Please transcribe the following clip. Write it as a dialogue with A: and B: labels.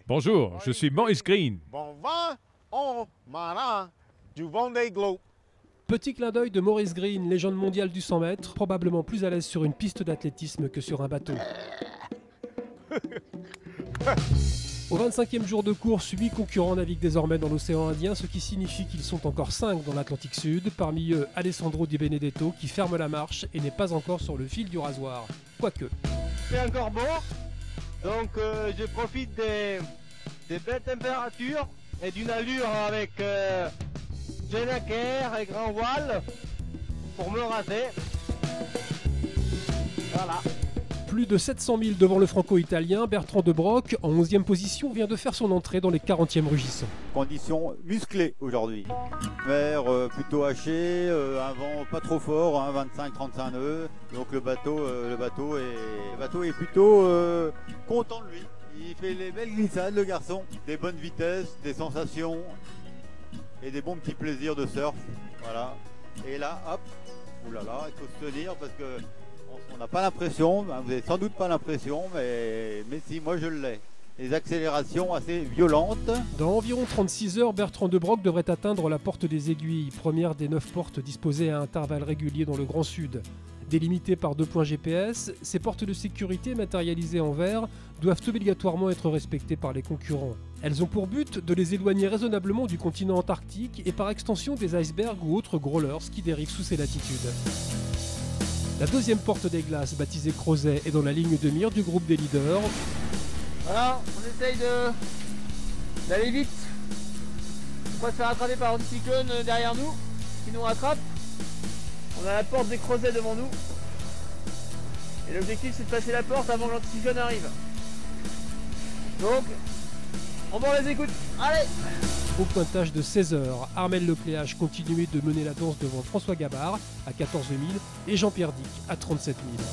A: Bonjour, je suis Maurice Green.
B: Bon vent, on marin du Vendée Globe.
C: Petit clin d'œil de Maurice Green, légende mondiale du 100 mètres, probablement plus à l'aise sur une piste d'athlétisme que sur un bateau. Au 25e jour de course, 8 concurrents naviguent désormais dans l'océan Indien, ce qui signifie qu'ils sont encore 5 dans l'Atlantique Sud. Parmi eux, Alessandro Di Benedetto qui ferme la marche et n'est pas encore sur le fil du rasoir. Quoique.
D: C'est encore beau, donc je profite des belles températures et d'une allure avec Genaker et grand voile pour me raser. Voilà.
C: Plus de 700 000 devant le franco-italien, Bertrand de Broc, en 11e position, vient de faire son entrée dans les 40e rugissants.
E: Conditions musclées aujourd'hui. Mer plutôt haché, un vent pas trop fort, hein, 25-35 nœuds. Donc le bateau est plutôt content de lui. Il fait les belles glissades, le garçon. Des bonnes vitesses, des sensations et des bons petits plaisirs de surf. Voilà. Et là, hop, oulala, il faut se tenir parce que on n'a pas l'impression, vous n'avez sans doute pas l'impression, mais si, moi je l'ai. Des accélérations assez violentes.
C: Dans environ 36 heures, Bertrand de Broc devrait atteindre la porte des Aiguilles, première des 9 portes disposées à intervalles réguliers dans le Grand Sud. Délimitées par 2 points GPS, ces portes de sécurité matérialisées en verre doivent obligatoirement être respectées par les concurrents. Elles ont pour but de les éloigner raisonnablement du continent antarctique et par extension des icebergs ou autres growlers qui dérivent sous ces latitudes. La deuxième porte des glaces, baptisée Crozet, est dans la ligne de mire du groupe des leaders.
D: Voilà, on essaye d'aller vite. On va se faire rattraper par Anticyclone derrière nous, qui nous rattrape. On a la porte des Crozets devant nous. Et l'objectif c'est de passer la porte avant que l'Anticyclone arrive. Donc, on va les écoute. Allez!
C: Au pointage de 16 heures, Armel Lepléage continuait de mener la danse devant François Gabard à 14 000 et Jean-Pierre Dick à 37 000.